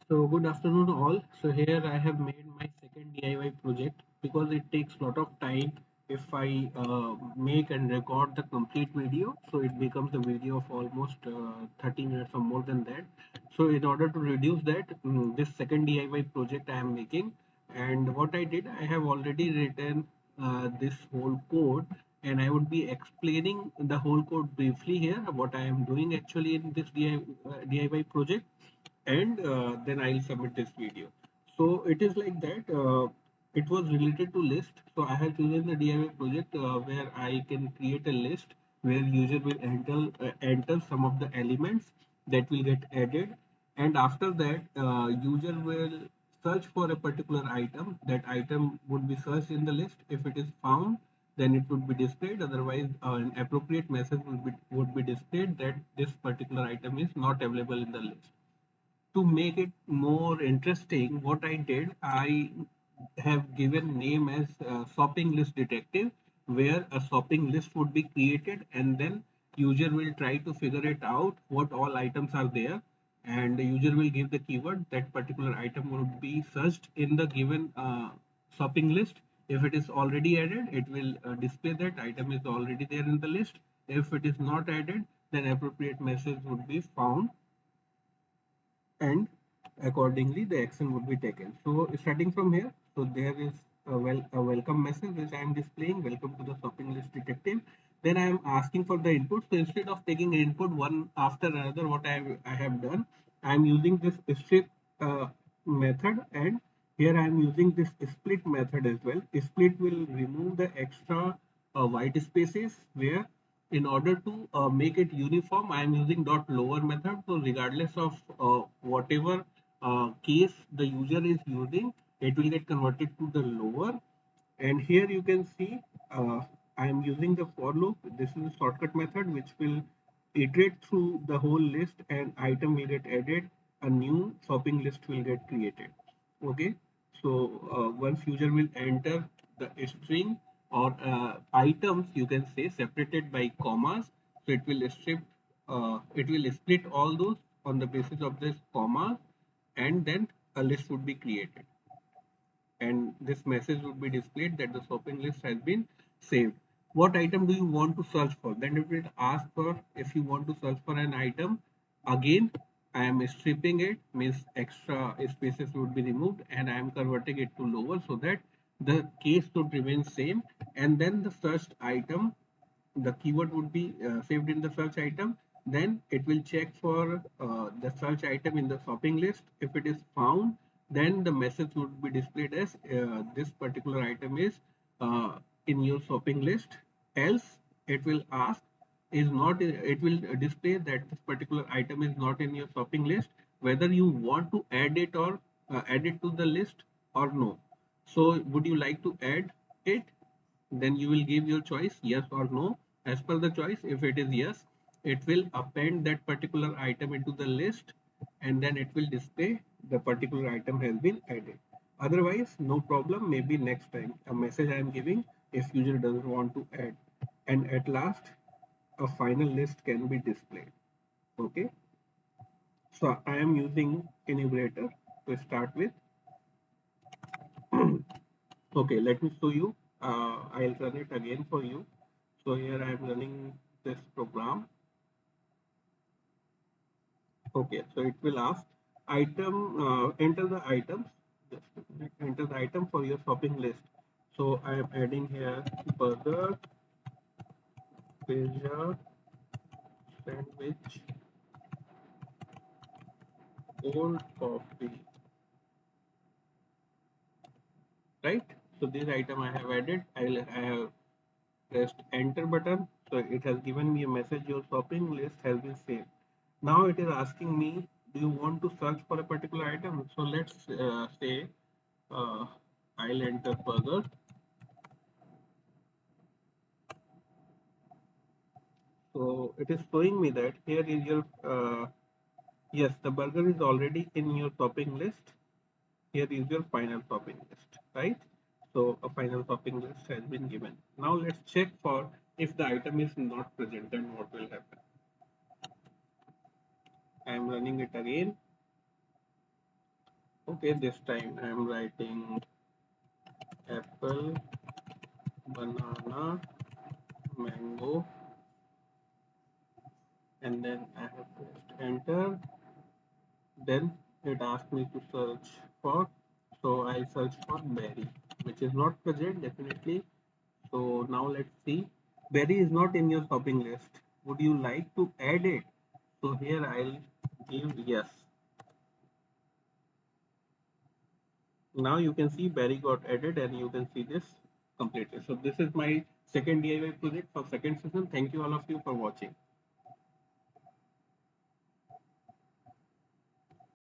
So good afternoon all. So here I have made my second DIY project because it takes a lot of time if I make and record the complete video. So it becomes a video of almost 30 minutes or more than that. So in order to reduce that, this second DIY project I am making, and what I did, I have already written this whole code, and I would be explaining the whole code briefly here, what I am doing actually in this DIY project, and then I'll submit this video. So it is like that. It was related to list. So I have chosen the DIY project where I can create a list where user will enter some of the elements that will get added, and after that, user will search for a particular item. That item would be searched in the list. If it is found, then it would be displayed. Otherwise, an appropriate message would be displayed that this particular item is not available in the list. To make it more interesting, what I did, I have given name as shopping list detective, where a shopping list would be created, and then user will try to figure it out what all items are there, and the user will give the keyword. That particular item would be searched in the given shopping list. If it is already added, it will display that item is already there in the list. If it is not added, then appropriate message would be found, and accordingly the action would be taken. So starting from here, so there is a welcome message which I am displaying, welcome to the shopping list detective. Then I am asking for the input. So instead of taking input one after another, what I have done, I am using this strip method, and here I am using this split method as well. Split will remove the extra white spaces, where in order to make it uniform, I am using dot lower method. So regardless of whatever case the user is using, it will get converted to the lower. And here you can see I am using the for loop. This is a shortcut method which will iterate through the whole list, and item will get added, a new shopping list will get created. Okay, so once user will enter the string or items, you can say, separated by commas, so it will split all those on the basis of this comma, and then a list would be created, and this message would be displayed that the shopping list has been saved. What item do you want to search for? Then it will ask for, if you want to search for an item, again I am stripping it, means extra spaces would be removed, and I am converting it to lower so that the case should remain same. And then the searched item, the keyword would be saved in the search item. Then it will check for the search item in the shopping list. If it is found, then the message would be displayed as this particular item is in your shopping list. Else it will ask, is not, it will display that this particular item is not in your shopping list, whether you want to add it or add it to the list or no. So would you like to add it? Then you will give your choice, yes or no. As per the choice, if it is yes, it will append that particular item into the list, and then it will display the particular item has been added. Otherwise, no problem, maybe next time a message I am giving if user doesn't want to add. And at last, a final list can be displayed. Okay, so I am using enumerator to start with. Okay, let me show you. I'll run it again for you. So here I am running this program. Okay, so it will ask item, enter the items. Just enter the item for your shopping list. So I am adding here burger, pizza, sandwich, cold coffee, right? So this item I have added. I have pressed enter button. So it has given me a message, your shopping list has been saved. Now it is asking me, do you want to search for a particular item? So let's say uh, I'll enter burger. So it is showing me that here is your, yes, the burger is already in your shopping list. Here is your final shopping list, right? So a final shopping list has been given. Now let's check for, if the item is not present, then what will happen. I am running it again. Okay, this time I am writing apple, banana, mango, and then I have pressed enter. Then it asked me to search for, so I search for berry, which is not present definitely. So now let's see. Berry is not in your shopping list. Would you like to add it? So here I'll give yes. Now you can see berry got added and you can see this completed. So this is my second DIY project for second season. Thank you all of you for watching.